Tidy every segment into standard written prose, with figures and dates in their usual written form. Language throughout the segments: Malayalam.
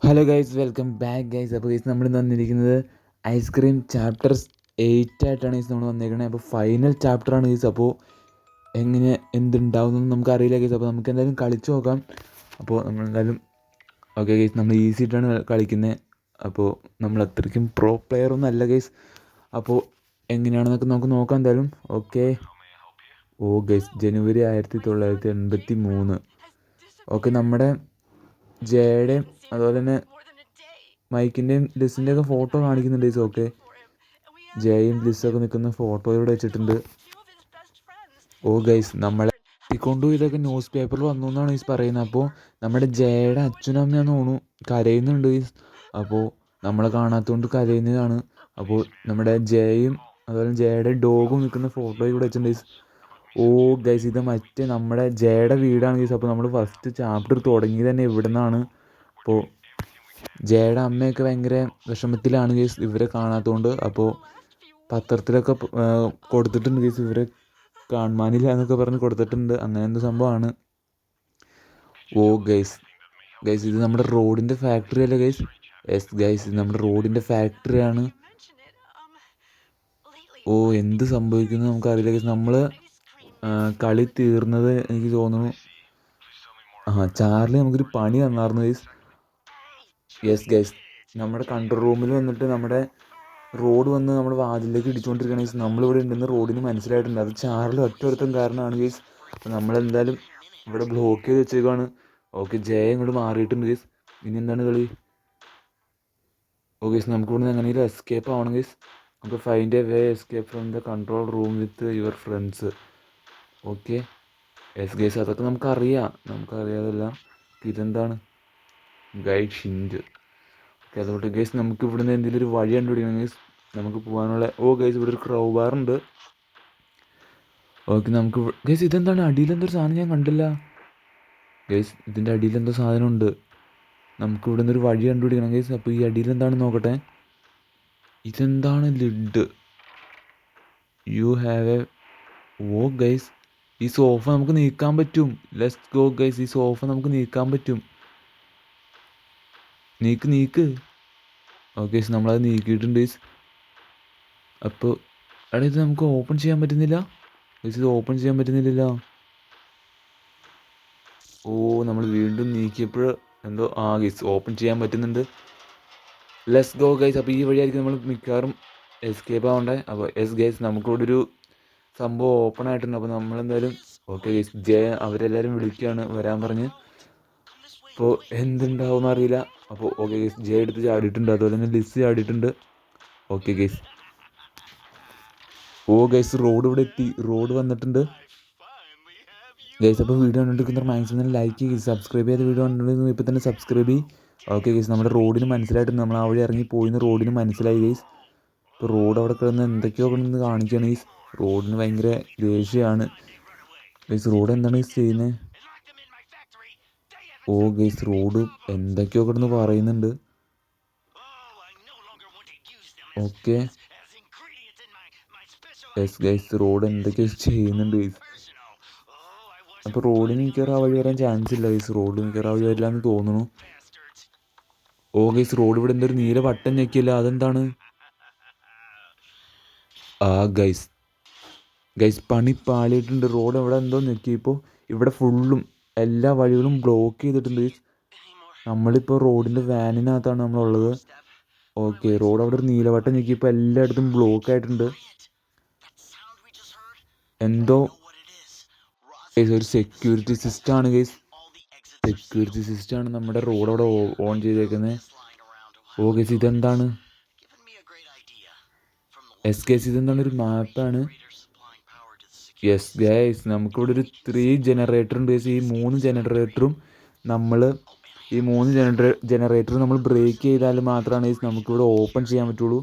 Hello guys, welcome back guys. അപ്പോൾ ഗൈസ് നമ്മൾ വന്നിരിക്കുന്നത് ഐസ്ക്രീം ചാപ്റ്റർ 8 ആയിട്ടാണ് ഗൈസ് നമ്മൾ വന്നിരിക്കുന്നത്. അപ്പോൾ ഫൈനൽ ചാപ്റ്ററാണ് ഗൈസ്. അപ്പോൾ എങ്ങനെ എന്തുണ്ടാവുമെന്നൊന്നും നമുക്കറിയില്ല ഗൈസ്. അപ്പോൾ നമുക്ക് എന്തായാലും കളിച്ച് നോക്കാം. അപ്പോൾ നമ്മളെന്തായാലും ഓക്കെ ഗൈസ്, നമ്മൾ ഈസി ആയിട്ടാണ് കളിക്കുന്നത്. അപ്പോൾ നമ്മൾ അത്രയ്ക്കും പ്രോ പ്ലെയറൊന്നും അല്ല ഗൈസ്. അപ്പോൾ എങ്ങനെയാണെന്നൊക്കെ നമുക്ക് നോക്കാം എന്തായാലും. ഓക്കെ. ഓ ഗൈസ്, ജനുവരി 1983. ഓക്കെ, നമ്മുടെ ജയയുടെയും അതുപോലെ തന്നെ മൈക്കിൻ്റെയും ലിസിൻ്റെയൊക്കെ ഫോട്ടോ കാണിക്കുന്നുണ്ട് ഗൈസ്. ഓക്കെ, ജയയും ലിസൊക്കെ നിൽക്കുന്ന ഫോട്ടോ ഇവിടെ വെച്ചിട്ടുണ്ട്. ഓ ഗൈസ്, നമ്മളെ കൊണ്ടു ഇതൊക്കെ ന്യൂസ് പേപ്പറിൽ വന്നു എന്നാണ് ഗൈസ് പറയുന്നത്. അപ്പോൾ നമ്മുടെ ജയയുടെ അച്ഛനും അമ്മയാന്ന് തോന്നുന്നു കരയുന്നുണ്ട് ഗൈസ്. അപ്പോൾ നമ്മളെ കാണാത്തതുകൊണ്ട് കരയുന്നതാണ്. അപ്പോൾ നമ്മുടെ ജയയും അതുപോലെ ജയയുടെ ഡോഗും നിൽക്കുന്ന ഫോട്ടോ ഇവിടെ വെച്ചിട്ടുണ്ട് ഗൈസ്. ഓ ഗൈസ്, ഇത് മറ്റേ നമ്മുടെ ജയയുടെ വീടാണ് ഗൈസ്. അപ്പോൾ നമ്മൾ ഫസ്റ്റ് ചാപ്റ്റർ തുടങ്ങി തന്നെ ഇവിടെ നിന്നാണ്. അപ്പോൾ ജയയുടെ അമ്മയൊക്കെ ഭയങ്കര വിഷമത്തിലാണ് ഗൈസ് ഇവരെ കാണാത്തതുകൊണ്ട്. അപ്പോൾ പത്രത്തിലൊക്കെ കൊടുത്തിട്ടുണ്ട് ഗൈസ്, ഇവരെ കാണാനില്ല എന്നൊക്കെ പറഞ്ഞ് കൊടുത്തിട്ടുണ്ട്. അങ്ങനെ എന്തോ സംഭവമാണ്. ഓ ഗൈസ്, ഇത് നമ്മുടെ റോഡിൻ്റെ ഫാക്ടറി അല്ലേ ഗൈസ്? യെസ് ഗൈസ്, ഇത് നമ്മുടെ റോഡിൻ്റെ ഫാക്ടറിയാണ്. ഓ, എന്ത് സംഭവിക്കുന്നു നമുക്കറിയില്ല ഗൈസ്. നമ്മൾ കളി തീർന്നത് എനിക്ക് തോന്നുന്നു. ചാർലി നമുക്കൊരു പണി തന്നായിരുന്നു ഗൈസ്. യെസ് ഗൈസ്, നമ്മുടെ കൺട്രോൾ റൂമിൽ വന്നിട്ട് നമ്മുടെ റോഡ് വന്ന് നമ്മുടെ വാതിലേക്ക് ഇടിച്ചുകൊണ്ടിരിക്കുകയാണ് ഗൈസ്. നമ്മളിവിടെ ഉണ്ടെന്ന് റോഡിന് മനസ്സിലായിട്ടുണ്ട്. അത് ചാർലി ഒറ്റൊരുത്തം കാരണമാണ് ഗൈസ്. അപ്പോൾ നമ്മളെന്തായാലും ഇവിടെ ബ്ലോക്ക് ചെയ്ത് വെച്ചേക്കാണ്. ഓക്കെ, ജയ ഇങ്ങോട്ട് മാറിയിട്ടുണ്ട് ഗൈസ്. ഇനി എന്താണ് കളി? ഓ ഗൈസ്, നമുക്ക് ഇവിടുന്ന് എങ്ങനെയെങ്കിലും എസ്കേപ്പ് ആവണം ഗൈസ്. നമുക്ക് find a way escape from the control room with your friends. Okay, yes guys, അതൊക്കെ നമുക്കറിയാതെല്ലാം. ഇതെന്താണ്? ഗൈഡ് ഷിൻഡ്. ഓക്കെ, അതുകൊണ്ട് ഗൈസ് നമുക്ക് ഇവിടുന്ന് എന്തെങ്കിലും ഒരു വഴി കണ്ടുപിടിക്കണം ഗൈസ്, നമുക്ക് പോകാനുള്ള. ഓ ഗൈസ്, ഇവിടെ ഒരു ക്രൗബാറുണ്ട്. ഓക്കെ, നമുക്ക് ഗൈസ് ഇതെന്താണ്? അടിയിലെന്തൊരു സാധനം ഞാൻ കണ്ടില്ല ഗൈസ്. ഇതിൻ്റെ അടിയിലെന്തോ സാധനമുണ്ട്. നമുക്ക് ഇവിടുന്ന് ഒരു വഴി കണ്ടുപിടിക്കണം ഗൈസ്. അപ്പോൾ ഈ അടിയിലെന്താണെന്ന് നോക്കട്ടെ. ഇതെന്താണ്? Lid. You have a. Oh guys, ഈ സോഫ നമുക്ക് നീക്കാൻ പറ്റും. ലെറ്റ്സ് ഗോ ഗൈസ്, ഈ സോഫ നമുക്ക് നീക്കാൻ പറ്റും. നീക്ക്. ഓക്കെ, നമ്മളത് നീക്കിയിട്ടുണ്ട് ഗൈസ്. അപ്പോൾ എടാ, ഇത് നമുക്ക് ഓപ്പൺ ചെയ്യാൻ പറ്റുന്നില്ല ഗൈസ്. ഇത് ഓപ്പൺ ചെയ്യാൻ പറ്റുന്നില്ലല്ലോ. ഓ, നമ്മൾ വീണ്ടും നീക്കിയപ്പോൾ എന്തോ ഗൈസ് ഓപ്പൺ ചെയ്യാൻ പറ്റുന്നുണ്ട്. Let's go guys. അപ്പോൾ ഈ വഴിയായിരിക്കും നമ്മൾ മിക്കവാറും എസ്കേപ്പ് ആവണ്ടേ. അപ്പോൾ യെസ് ഗൈസ്, നമുക്കിവിടെ ഒരു സംഭവം ഓപ്പൺ ആയിട്ടുണ്ട്. അപ്പോൾ നമ്മളെന്തായാലും ഓക്കെ ഗൈസ്, ജയ അവരെല്ലാവരും വിളിക്കുകയാണ് വരാൻ പറഞ്ഞ്. അപ്പോൾ എന്തുണ്ടാവും അറിയില്ല. അപ്പോൾ ഓക്കെ ഗൈസ്, ജയ എടുത്ത് ചാടിയിട്ടുണ്ട്. അതുപോലെ തന്നെ ലിസ് ചാടിയിട്ടുണ്ട്. Okay guys. Oh guys, road ഇവിടെ എത്തി. റോഡ് വന്നിട്ടുണ്ട് ഗൈസ്. അപ്പോൾ വീഡിയോ കണ്ടുകൊണ്ടിരിക്കുന്ന മാക്സിമം തന്നെ ലൈക്ക് ചെയ്യുക, സബ്സ്ക്രൈബ് ചെയ്ത് വീഡിയോ കണ്ടുകൊണ്ടിരിക്കുന്നത് ഇപ്പോൾ തന്നെ സബ്സ്ക്രൈബ് ചെയ്യും. ഓക്കെ ഗൈസ്, നമ്മുടെ റോഡിന് മനസ്സിലായിട്ടുണ്ട്. നമ്മൾ ആ വഴി ഇറങ്ങി പോയിന്ന് റോഡിന് മനസ്സിലായി ഗൈസ്. ഇപ്പോൾ റോഡ് അവിടെ കിടന്ന് എന്തൊക്കെയോ കിടന്ന് കാണിക്കുകയാണ് ഗൈസ്. റോഡിന് ഭയങ്കര ദേഷ്യമാണ് ഗൈസ്. റോഡ് എന്താണ് ഗൈസ് ചെയ്യുന്നത്? ഓ ഗൈസ്, റോഡ് എന്തൊക്കെയോ കിടന്ന് പറയുന്നുണ്ട്. ഓക്കെ യെസ് ഗൈസ്, റോഡ് എന്തൊക്കെയോ ചെയ്യുന്നുണ്ട് ഗൈസ്. അപ്പോൾ റോഡിന് മിക്കവാറും ആ വഴി വരാൻ ചാൻസ് ഇല്ല ഗൈസ്. റോഡ് മിക്കവാറും ആ വഴി വരില്ല എന്ന് തോന്നുന്നു. ഓ ഗൈസ്, റോഡ് ഇവിടെ എന്തൊരു നീല ബട്ടൺ ഞെക്കിയല്ല, അതെന്താണ്? ഗൈസ് പണി പാളിയിട്ടുണ്ട്. റോഡ് ഇവിടെ എന്തോ ഞെക്കിയപ്പോൾ ഇവിടെ ഫുള്ളും എല്ലാ വഴികളും ബ്ലോക്ക് ചെയ്തിട്ടുണ്ട് ഗൈസ്. നമ്മളിപ്പോൾ റോഡിൻ്റെ വാനിനകത്താണ് നമ്മളുള്ളത്. ഓക്കെ, റോഡ് അവിടെ ഒരു നീല ബട്ടൺ ഞെക്കിയപ്പോൾ എല്ലായിടത്തും ബ്ലോക്ക് ആയിട്ടുണ്ട്. എന്തോ ഗൈസ് ഒരു സെക്യൂരിറ്റി സിസ്റ്റമാണ് ഗൈസ്. സെക്യൂരിറ്റി സിസ്റ്റമാണ് നമ്മുടെ റോഡ് അവിടെ ഓൺ ചെയ്തേക്കുന്നത്. ഓ ഗൈസ്, ഇതെന്താണ്? എസ് ഗൈസ്, ഇതെന്താണ്? ഒരു മാപ്പാണ്. യെസ് ഗൈസ്, നമുക്കിവിടെ ഒരു 3 ജനറേറ്റർ ഉണ്ട് ഗൈസ്. ഈ 3 ജനറേറ്ററും നമ്മൾ ബ്രേക്ക് ചെയ്താൽ മാത്രമാണ് ഗൈസ് നമുക്കിവിടെ ഓപ്പൺ ചെയ്യാൻ പറ്റുള്ളൂ.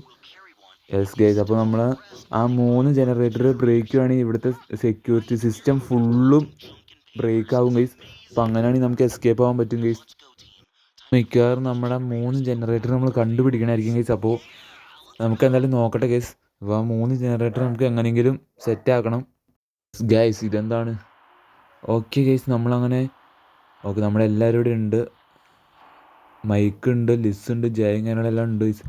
യെസ് ഗൈസ്, അപ്പോൾ നമ്മൾ ആ 3 ജനറേറ്റർ ബ്രേക്ക് ചെയ്യുകയാണെങ്കിൽ ഇവിടുത്തെ സെക്യൂരിറ്റി സിസ്റ്റം ഫുള്ളും ബ്രേക്ക് ആവും ഗൈസ്. അപ്പോൾ അങ്ങനെയാണെങ്കിൽ നമുക്ക് എസ്കേപ്പ് ആവാൻ പറ്റും ഗൈസ്. മിക്കവാറും നമ്മുടെ 3 ജനറേറ്റർ നമ്മൾ കണ്ടുപിടിക്കണമായിരിക്കും ഗൈസ്. അപ്പോൾ നമുക്ക് എന്തായാലും നോക്കട്ടെ ഗൈസ്. അപ്പോൾ ആ 3 ജനറേറ്റർ നമുക്ക് എങ്ങനെയെങ്കിലും സെറ്റ് ആക്കണം ഗൈസ്. ഇതെന്താണ്? ഓക്കെ ഗൈസ്, നമ്മളങ്ങനെ ഓക്കെ നമ്മളെല്ലാവരും ഇവിടെ ഉണ്ട്. മൈക്ക് ഉണ്ട്, ലിസ് ഉണ്ട്, ജയം കാര്യങ്ങളെല്ലാം ഉണ്ട് ഗൈസ്.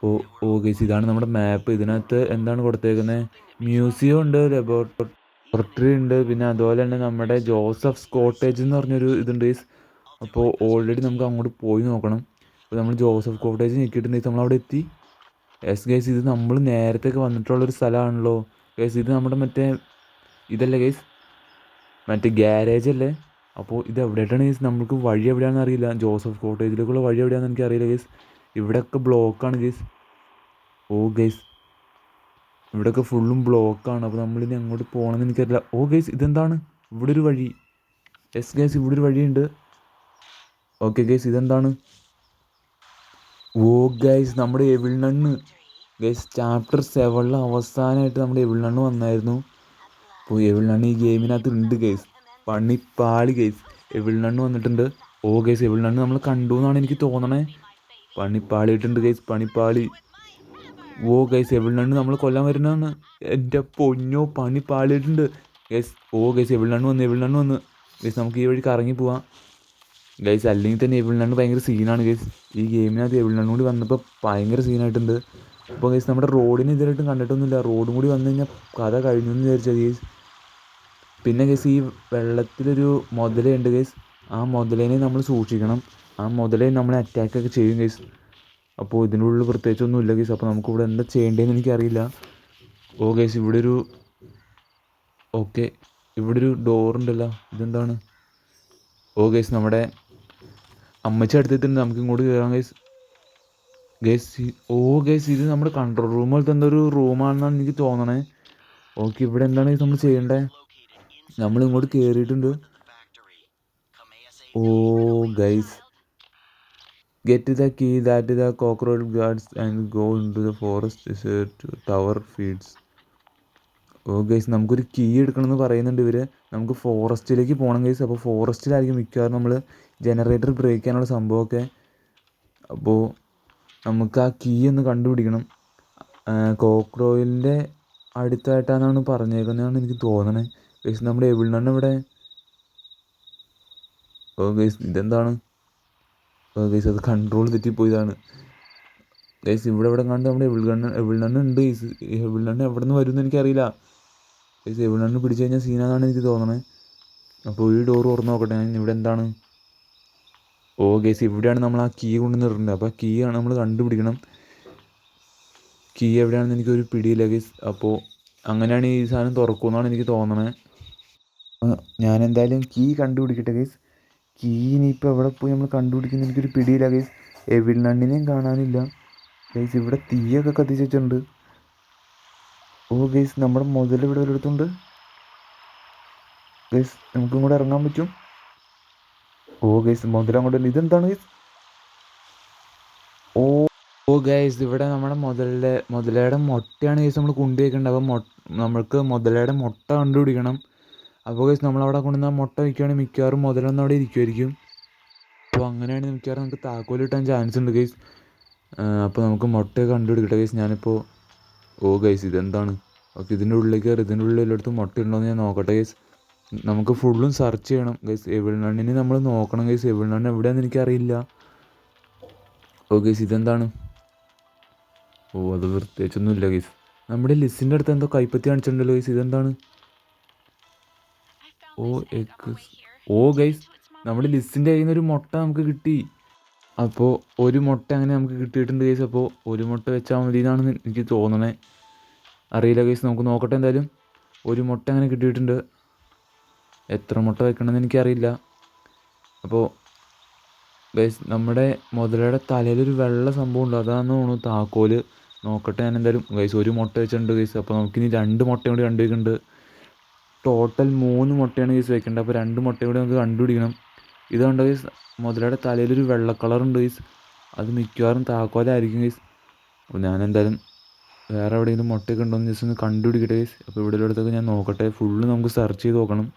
ഓ ഓ ഗൈസ്, ഇതാണ് നമ്മുടെ മാപ്പ്. ഇതിനകത്ത് എന്താണ് കൊടുത്തേക്കുന്നത്? മ്യൂസിയം ഉണ്ട്, ലബോറട്ടറി ഉണ്ട്, പിന്നെ അതുപോലെ തന്നെ നമ്മുടെ ജോസഫ് കോട്ടേജ് എന്ന് പറഞ്ഞൊരു ഇതുണ്ട് ഗൈസ്. അപ്പോൾ ഓൾറെഡി നമുക്ക് അങ്ങോട്ട് പോയി നോക്കണം. അപ്പോൾ നമ്മൾ ജോസഫ് കോട്ടേജ് ഞെക്കിയിട്ടുണ്ടെങ്കിൽ നമ്മളവിടെ എത്തി. യെസ് ഗൈസ്, ഇത് നമ്മൾ നേരത്തെയൊക്കെ വന്നിട്ടുള്ളൊരു സ്ഥലമാണല്ലോ ഗൈസ്. ഇത് നമ്മുടെ മറ്റേ ഇതല്ലേ ഗൈസ്, മറ്റേ ഗ്യാരേജ് അല്ലേ? അപ്പോൾ ഇത് എവിടെയായിട്ടാണ് ഗൈസ്? നമുക്ക് വഴി എവിടെയാണെന്ന് അറിയില്ല. ജോസഫ് കോട്ടേജിലേക്കുള്ള വഴി എവിടെയാണെന്ന് എനിക്ക് അറിയില്ല ഗൈസ്. ഇവിടെയൊക്കെ ബ്ലോക്കാണ് ഗൈസ്. ഓ ഗൈസ്, ഇവിടെയൊക്കെ ഫുള്ളും ബ്ലോക്കാണ്. അപ്പോൾ നമ്മളിനി അങ്ങോട്ട് പോകണമെന്ന് എനിക്കറിയില്ല. ഓ ഗൈസ്, ഇതെന്താണ്? ഇവിടെ ഒരു വഴി. യെസ് ഗൈസ്, ഇവിടെ ഒരു വഴിയുണ്ട്. ഓക്കെ ഗൈസ്, ഇതെന്താണ്? ഓ ഗൈസ്, നമ്മുടെ എവിൾനണ്ണ് ഗൈസ്, ചാപ്റ്റർ 7 അവസാനമായിട്ട് നമ്മുടെ എവിൾനണ്ണ് വന്നായിരുന്നു. അപ്പോൾ എവിൾനണ്ണ് ഈ ഗെയിമിനകത്ത് ഉണ്ട് ഗൈസ്. പണിപ്പാളി ഗൈസ്, എവിൾനണ്ണ് വന്നിട്ടുണ്ട്. ഓ ഗൈസ്, എവിൾനണ്ണ് നമ്മൾ കണ്ടു എന്നാണ് എനിക്ക് തോന്നണേ. പണിപ്പാളിയിട്ടുണ്ട് ഗൈസ്, പണിപ്പാളി. ഓ ഗൈസ്, എവിൾനണ്ണ് നമ്മൾ കൊല്ലാൻ വരുന്നതാണ്. എൻ്റെ പൊന്നോ, പണിപ്പാളിയിട്ടുണ്ട് ഗൈസ്. ഓ ഗൈസ്, എവിൾനണ്ണ് വന്ന് ഗൈസ്. നമുക്ക് ഈ വഴി കറങ്ങി പോവാം ഗൈസ്. അല്ലെങ്കിൽ തന്നെ എവിൾനണ്ണ് ഭയങ്കര സീനാണ് ഗൈസ്. ഈ ഗെയിമിനകത്ത് എവിൾനണ്ണ് കൂടി വന്നപ്പോൾ ഭയങ്കര സീനായിട്ടുണ്ട്. അപ്പോൾ ഗൈസ്, നമ്മുടെ റോഡിന് ഇതുവരെയായിട്ടും കണ്ടിട്ടൊന്നുമില്ല. റോഡും കൂടി വന്നു കഴിഞ്ഞാൽ കഥ കഴിഞ്ഞു എന്ന് വിചാരിച്ചത് ഗൈസ്. പിന്നെ ഗൈസ്, ഈ വെള്ളത്തിലൊരു മുതലയുണ്ട് ഗൈസ്. ആ മുതലേനെ നമ്മൾ സൂക്ഷിക്കണം. ആ മുതലേ നമ്മളെ അറ്റാക്കൊക്കെ ചെയ്യും ഗൈസ്. അപ്പോൾ ഇതിനുള്ളിൽ പ്രത്യേകിച്ചൊന്നുമില്ല ഗൈസ്. അപ്പോൾ നമുക്കിവിടെ എന്താ ചെയ്യേണ്ടതെന്ന് എനിക്കറിയില്ല. ഓ ഗൈസ്, ഓക്കെ, ഇവിടെ ഒരു ഡോറുണ്ടല്ലോ. ഇതെന്താണ്? ഓ ഗൈസ്, നമ്മുടെ അമ്മച്ചി അടുത്തെത്തിണ്ട്. നമുക്ക് ഇങ്ങോട്ട് കയറാം ഗൈസ്. ഓ ഗൈസ്, ഇത് നമ്മുടെ കൺട്രോൾ റൂം പോലത്തെ എന്തോ ഒരു റൂമാണെന്നാണ് എനിക്ക് തോന്നണേ. ഓക്കെ, ഇവിടെ എന്താണ് നമ്മൾ ചെയ്യേണ്ടത്? നമ്മൾ ഇങ്ങോട്ട് കയറിയിട്ടുണ്ട്. Oh guys, get the key that the cockroach guards and go in to the forest tower feeds. Oh guys, നമുക്കൊരു കീ എടുക്കണമെന്ന് പറയുന്നുണ്ട് ഇവർ. നമുക്ക് ഫോറസ്റ്റിലേക്ക് പോകണം ഗൈസ്. അപ്പോൾ ഫോറസ്റ്റിലായിരിക്കും മിക്കവാറും നമ്മൾ ജനറേറ്റർ ബ്രേക്ക് ചെയ്യാനുള്ള സംഭവമൊക്കെ. അപ്പോൾ നമുക്ക് ആ കീ ഒന്ന് കണ്ടുപിടിക്കണം. കോക്രോയിലിൻ്റെ അടുത്തായിട്ടാണെന്നാണ് പറഞ്ഞേക്കുന്നതെന്നാണ് എനിക്ക് തോന്നണേ ഗൈസ്. നമ്മുടെ എവിൾനണ്ണ് ഇവിടെ. ഓ ഗൈസ്, ഇതെന്താണ്? ഓ ഗൈസ്, അത് കൺട്രോൾ തെറ്റിപ്പോയതാണ് ഗൈസ്. ഇവിടെ കണ്ട് നമ്മുടെ എവിൾനണ്ണ് ഉണ്ട് ഗൈസ്. എവിൾനണ്ണ് എവിടെ നിന്ന് വരുമെന്ന് എനിക്കറിയില്ല ഗൈസ്. എവിൾനണ്ണ് പിടിച്ചു കഴിഞ്ഞാൽ സീനാണെന്നാണ് എനിക്ക് തോന്നണേ. അപ്പോൾ ഈ ഡോർ തുറന്ന് നോക്കട്ടെ ഞാൻ. ഇവിടെ എന്താണ്? ഓ ഗൈസ്, ഇവിടെയാണ് നമ്മൾ ആ കീ കൊണ്ട് നിർത്തുന്നത്. അപ്പോൾ ആ കീ ആണ് നമ്മൾ കണ്ടുപിടിക്കണം. കീ എവിടെയാണെന്ന് എനിക്കൊരു പിടിയില്ല ഗൈസ്. അപ്പോൾ അങ്ങനെയാണ് ഈ സാധനം തുറക്കുമെന്നാണ് എനിക്ക് തോന്നണേ. ഞാൻ എന്തായാലും കീ കണ്ടുപിടിക്കട്ടെ ഗൈസ്. കീ ഇനിയിപ്പോൾ എവിടെ പോയി നമ്മൾ കണ്ടുപിടിക്കുന്ന എനിക്കൊരു പിടിയില്ല ഗൈസ്. എവിൾനണ്ണിനെയും കാണാനില്ല ഗൈസ്. ഇവിടെ തീയൊക്കെ കത്തിച്ച് വെച്ചിട്ടുണ്ട്. ഓ ഗൈസ്, നമ്മുടെ മുതൽ ഇവിടെ ഒരിടത്തുണ്ട് ഗൈസ്. നമുക്കും കൂടെ ഇറങ്ങാൻ പറ്റും. ഓ ഗൈസ്, മുതൽ അങ്ങോട്ട്. ഇതെന്താണ് ഗൈസ്? ഓ ഓ ഗൈസ്, ഇവിടെ നമ്മുടെ മുതലയുടെ മുട്ടയാണ് ഗൈസ് നമ്മൾ കൊണ്ടുപോയിക്കേണ്ടത്. അപ്പോൾ നമ്മൾക്ക് മുതലയുടെ മുട്ട കണ്ടുപിടിക്കണം. അപ്പോൾ ഗൈസ്, നമ്മളവിടെ കൊണ്ടുവന്ന മുട്ട വയ്ക്കുകയാണെങ്കിൽ മിക്കവാറും മുതലൊന്നും അവിടെ ഇരിക്കുമായിരിക്കും. അപ്പോൾ അങ്ങനെയാണെങ്കിൽ മിക്കവാറും നമുക്ക് താക്കോൽ കിട്ടാൻ ചാൻസ് ഉണ്ട് ഗൈസ്. അപ്പോൾ നമുക്ക് മുട്ടയൊക്കെ കണ്ടുപിടിക്കട്ടെ ഗൈസ്. ഞാനിപ്പോൾ ഓ ഗൈസ്, ഇതെന്താണ്? ഓക്കെ, ഇതിൻ്റെ ഉള്ളിലേക്ക് കയറി. ഇതിൻ്റെ ഉള്ളിൽ എല്ലായിടത്തും മുട്ട ഉണ്ടോ എന്ന് ഞാൻ നോക്കട്ടെ ഗൈസ്. നമുക്ക് ഫുള്ളും സെർച്ച് ചെയ്യണം ഗൈസ്. എവിൾനണ്ണിനെ നമ്മൾ നോക്കണം ഗൈസ്. എവിൾനണ്ണ് എവിടെയാണെന്ന് എനിക്കറിയില്ല. ഓ ഗൈസ്, ഇതെന്താണ്? ഓ, അത് പ്രത്യേകിച്ചൊന്നുമില്ല ഗൈസ്. നമ്മുടെ ലിസിൻ്റെ അടുത്ത് എന്തോ കൈപ്പത്തി കാണിച്ചിട്ടുണ്ടല്ലോ ഗൈസ്. ഇതെന്താണ്? ഓ എഗ്. ഓ ഗൈസ്, നമ്മുടെ ലിസിൻ്റെ കയ്യിൽ നിന്നൊരു മുട്ട നമുക്ക് കിട്ടി. അപ്പോൾ ഒരു മുട്ട അങ്ങനെ നമുക്ക് കിട്ടിയിട്ടുണ്ട് ഗൈസ്. അപ്പോൾ ഒരു മുട്ട വെച്ചാൽ മതി എന്നാണ് എനിക്ക് തോന്നണേ. അറിയില്ല ഗൈസ്, നമുക്ക് നോക്കട്ടെ എന്തായാലും. ഒരു മുട്ട അങ്ങനെ കിട്ടിയിട്ടുണ്ട്. എത്ര മുട്ട വെക്കണമെന്ന് എനിക്കറിയില്ല. അപ്പോൾ ഗൈസ്, നമ്മുടെ മുതലയുടെ തലയിലൊരു വെള്ള സംഭവം ഉണ്ട്. അതാണെന്ന് തോന്നുന്നു താക്കോല്. നോക്കട്ടെ ഞാൻ എന്തായാലും ഗൈസ്. ഒരു മുട്ട വെച്ചിട്ടുണ്ട് ഗൈസ്. അപ്പോൾ നമുക്കിനി 2 മുട്ടയും കൂടി കണ്ടുപിടിക്കുന്നുണ്ട്. ടോട്ടൽ 3 മുട്ടയാണ് ഗൈസ് വെക്കേണ്ടത്. അപ്പോൾ 2 മുട്ടയും കൂടി നമുക്ക് കണ്ടുപിടിക്കണം. ഇതുകൊണ്ട് ഗൈസ്, മുതലയുടെ തലയിലൊരു വെള്ള കളറുണ്ട് ഗൈസ്. അത് മിക്കവാറും താക്കോലായിരിക്കും ഗൈസ്. അപ്പോൾ ഞാൻ എന്തായാലും വേറെ എവിടെയെങ്കിലും മുട്ടയൊക്കെ ഉണ്ടോ എന്ന് ജസ്റ്റ് ഒന്ന് കണ്ടുപിടിക്കട്ടെ ഗൈസ്. അപ്പോൾ ഇവിടെ ഉള്ളിടത്തൊക്കെ ഞാൻ നോക്കട്ടെ. ഫുള്ള് നമുക്ക് സെർച്ച് ചെയ്ത് നോക്കണം.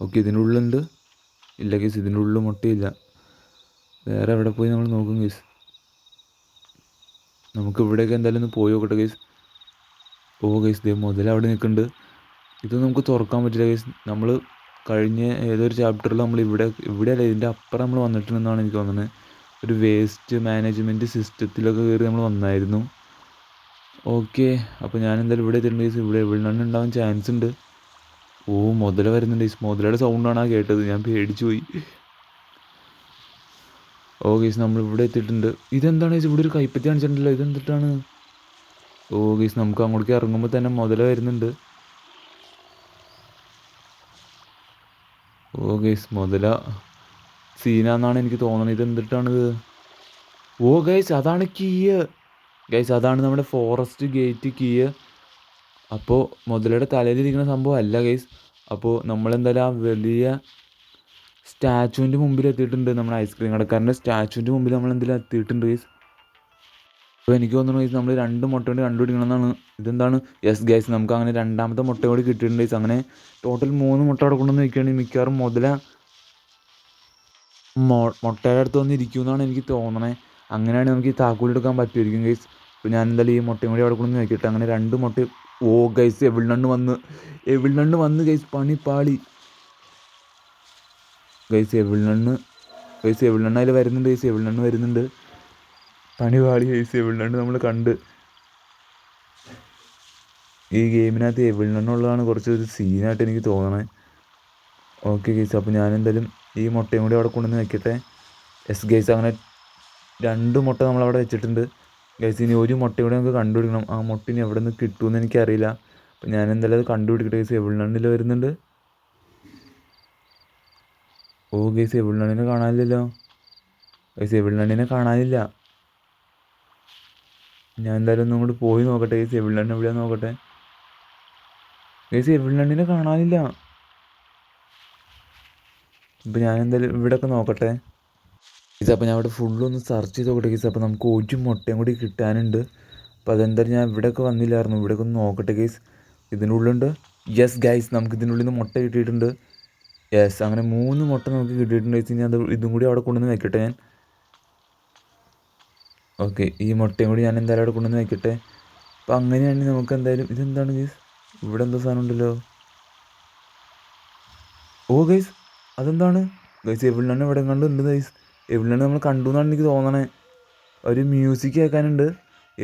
ഓക്കെ, ഇതിനുള്ളിലുണ്ട്. ഇല്ല ഗൈസ്, ഇതിൻ്റെ ഉള്ളിൽ മുട്ടയില്ല. വേറെ എവിടെ പോയി നമ്മൾ നോക്കും ഗൈസ്. നമുക്ക് ഇവിടെയൊക്കെ എന്തായാലും ഒന്ന് പോയി നോക്കട്ടെ ഗൈസ്. ഓ ഗൈസ്, ദേ മുതൽ അവിടെ നിൽക്കുന്നുണ്ട്. ഇത് നമുക്ക് തുറക്കാൻ പറ്റില്ല ഗൈസ്. നമ്മൾ കഴിഞ്ഞ ഏതൊരു ചാപ്റ്ററിൽ നമ്മൾ ഇവിടെയല്ല ഇതിൻ്റെ അപ്പുറം നമ്മൾ വന്നിട്ടുണ്ടെന്നാണ് എനിക്ക് തോന്നുന്നത്. ഒരു വേസ്റ്റ് മാനേജ്മെൻറ്റ് സിസ്റ്റത്തിലൊക്കെ കയറി നമ്മൾ വന്നായിരുന്നു. ഓക്കെ, അപ്പോൾ ഞാൻ എന്തായാലും ഇവിടെ എത്തിയിട്ടുണ്ട് ഗൈസ്. ഇവിടെ എവിടെയാണ് ഉണ്ടാവാൻ ചാൻസ് ഉണ്ട്. ഓ, മുതല വരുന്നുണ്ട് ഗൈസ്. മുതലയുടെ സൗണ്ടാണ് ആ കേട്ടത്, ഞാൻ പേടിച്ചു പോയി. ഓ ഗൈസ്, നമ്മളിവിടെ എത്തിയിട്ടുണ്ട്. ഇതെന്താണ് ഗൈസ്, ഇവിടെ ഒരു കൈപ്പത്തി കാണിച്ചിട്ടുണ്ടല്ലോ, ഇതെന്തിട്ടാണ്? ഓ ഗൈസ്, നമുക്ക് അങ്ങോട്ടേക്ക് ഇറങ്ങുമ്പോൾ തന്നെ മുതല വരുന്നുണ്ട്. ഓ ഗൈസ്, മുതല സീനാന്നാണ് എനിക്ക് തോന്നുന്നത്. ഇതെന്തിട്ടാണിത്? ഓ ഗൈസ്, അതാണ് കീയ്. ഗൈസ്, അതാണ് നമ്മുടെ ഫോറസ്റ്റ് ഗേറ്റ് കീയ്. അപ്പോൾ മുതലയുടെ തലയിലിരിക്കുന്ന സംഭവം അല്ല ഗൈസ്. അപ്പോൾ നമ്മളെന്തായാലും ആ വലിയ സ്റ്റാച്ചുവിൻ്റെ മുമ്പിൽ എത്തിയിട്ടുണ്ട്. നമ്മുടെ ഐസ്ക്രീം കടക്കാരൻ്റെ സ്റ്റാച്ചുവിൻ്റെ മുമ്പിൽ നമ്മളെന്തെങ്കിലും എത്തിയിട്ടുണ്ട് ഗൈസ്. അപ്പോൾ എനിക്ക് തോന്നുന്നു ഗൈസ്, നമ്മൾ 2 മുട്ട കൊണ്ട് കണ്ടുപിടിക്കണമെന്നാണ്. ഇതെന്താണ്? യെസ് ഗൈസ്, നമുക്ക് അങ്ങനെ 2ാമത്തെ മുട്ട കൂടി കിട്ടിയിട്ടുണ്ട് ഗൈസ്. അങ്ങനെ ടോട്ടൽ 3 മുട്ട അവിടെ കൊണ്ടുവന്ന് വയ്ക്കുകയാണെങ്കിൽ മിക്കവാറും മുതല മുട്ടയുടെ അടുത്ത് വന്ന് ഇരിക്കുമെന്നാണ് എനിക്ക് തോന്നണേ. അങ്ങനെയാണെങ്കിൽ നമുക്ക് ഈ താക്കോലെടുക്കാൻ പറ്റുമായിരിക്കും ഗൈസ്. അപ്പോൾ ഞാൻ എന്തായാലും ഈ മുട്ടയും കൂടി അവിടെ കൊണ്ടുവന്ന് വയ്ക്കട്ടെ. അങ്ങനെ 2 മുട്ട. ഓ ഗൈസ്, എവിടെണ്ണ് വന്ന് ഗൈസ്, പണി പാളി ഗൈസ്. എവിടെണ്ണ് അതിൽ വരുന്നുണ്ട് ഗൈസ്. എവിടെണ്ണ് വരുന്നുണ്ട്, പണി പാളി ഗൈസ്. എവിടെണ്ണ് നമ്മൾ കണ്ട്. ഈ ഗെയിമിനകത്ത് എവിടെണ്ണുള്ളതാണ് കുറച്ചൊരു സീനായിട്ട് എനിക്ക് തോന്നണേ. ഓക്കെ ഗൈസ്, അപ്പോൾ ഞാൻ എന്തായാലും ഈ മുട്ടയും കൂടി അവിടെ കൊണ്ടുവന്ന് വെക്കട്ടെ. യെസ് ഗൈസ്, അങ്ങനെ 2 മുട്ട നമ്മളവിടെ വെച്ചിട്ടുണ്ട് ഗൈസ്. ഇനി ഒരു മുട്ട കൂടി നമുക്ക് കണ്ടുപിടിക്കണം. ആ മുട്ട ഇനി എവിടെ നിന്ന് കിട്ടുമെന്ന് എനിക്കറിയില്ല. അപ്പോൾ ഞാൻ എന്തായാലും അത് കണ്ടുപിടിക്കട്ടെ ഗൈസ്. എവിടെണ്ണിൽ വരുന്നുണ്ട്. ഓ ഗൈസ്, എവിടെണ്ണിനെ കാണാനില്ലല്ലോ ഗൈസ്. എവിടെണ്ണിനെ കാണാനില്ല. ഞാൻ എന്തായാലും ഒന്നും കൂടി പോയി നോക്കട്ടെ ഗൈസ്. എവിടെണ്ണ് എവിടെയാന്ന് നോക്കട്ടെ ഗൈസ്. എവിടെണ്ണിനെ കാണാനില്ല. ഇപ്പോൾ ഞാൻ എന്തായാലും ഇവിടെയൊക്കെ നോക്കട്ടെ ഗൈസ്. അപ്പോൾ ഞാൻ അവിടെ ഫുള്ളൊന്ന് സെർച്ച് ചെയ്ത് നോക്കട്ടെ ഗൈസ്. അപ്പോൾ നമുക്ക് ഒരു മുട്ടയും കൂടി കിട്ടാനുണ്ട്. അപ്പോൾ അതെന്തായാലും ഞാൻ ഇവിടെയൊക്കെ വന്നില്ലായിരുന്നു. ഇവിടെയൊക്കെ ഒന്ന് നോക്കട്ടെ ഗൈസ്. ഇതിൻ്റെ ഉള്ളിലുണ്ട്. യെസ് ഗൈസ്, നമുക്ക് ഇതിൻ്റെ ഉള്ളിൽ നിന്ന് മുട്ട കിട്ടിയിട്ടുണ്ട്. യെസ്, അങ്ങനെ 3 മുട്ട നമുക്ക് കിട്ടിയിട്ടുണ്ട് ഗൈസ്. ഇനി ഇതും കൂടി അവിടെ കൊണ്ടുവന്ന് വെക്കട്ടെ ഞാൻ. ഓക്കെ, ഈ മുട്ടയും കൂടി ഞാൻ എന്തായാലും അവിടെ കൊണ്ടുവന്ന് വെക്കട്ടെ. അപ്പോൾ അങ്ങനെയാണെങ്കിൽ നമുക്ക് എന്തായാലും ഇതെന്താണ് ഗൈസ്, ഇവിടെ എന്തോ സാധനം ഉണ്ടല്ലോ. ഓ ഗൈസ്, അതെന്താണ് ഗൈസ്? എവിടെയാണ് ഇവിടെ കണ്ട് ഉണ്ട് ഗൈസ്. എവിടെയാണ് നമ്മൾ കണ്ടു എന്നാണ് എനിക്ക് തോന്നണേ. ഒരു മ്യൂസിക് കേൾക്കാനുണ്ട്.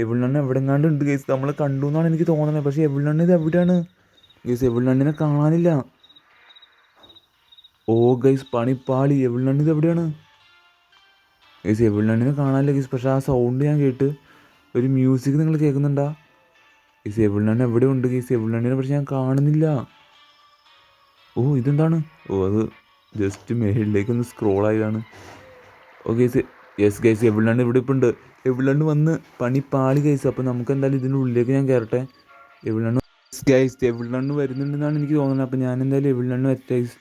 എവിടെയാണ് എവിടെ എങ്ങാണ്ട് ഉണ്ട് ഗൈസ്. നമ്മൾ കണ്ടു എന്നാണ് എനിക്ക് തോന്നണേ. പക്ഷേ എവിടെയാണ് ഇത് എവിടെയാണ് ഗൈസ്? എവിടെണ്ണിനെ കാണാനില്ല. ഓ ഗൈസ്, പണിപ്പാളി. എവിടെയാണ് ഇത് എവിടെയാണ് ഗൈസ്? എവിടെണ്ണിനെ കാണാനില്ല ഗൈസ്. പക്ഷേ ആ സൗണ്ട് ഞാൻ കേട്ട്. ഒരു മ്യൂസിക് നിങ്ങൾ കേൾക്കുന്നുണ്ടാ ഗൈസ്? എവിടെയാണ് എവിടെ ഉണ്ട് ഗൈസ്? എവിടെണ്ണിനെ പക്ഷെ ഞാൻ കാണുന്നില്ല. ഓ, ഇതെന്താണ്? ഓ, അത് ജസ്റ്റ് മേളിലേക്കൊന്ന് സ്ക്രോളായതാണ്. ഓ ഗൈസ്, യെസ് ഗൈസ്, എവിടെയാണ് ഇവിടെ ഇപ്പം ഉണ്ട്. എവിടെയാണ് വന്ന് പണി പാളി ഗൈസ്. അപ്പോൾ നമുക്ക് എന്തായാലും ഇതിൻ്റെ ഉള്ളിലേക്ക് ഞാൻ കയറട്ടെ. എവിടെയാണ് ഗൈസ്? എവിടെയാണ് വരുന്നുണ്ടെന്നാണ് എനിക്ക് തോന്നുന്നത്. അപ്പോൾ ഞാൻ എന്തായാലും എവിടെയാണ് ഗൈസ്.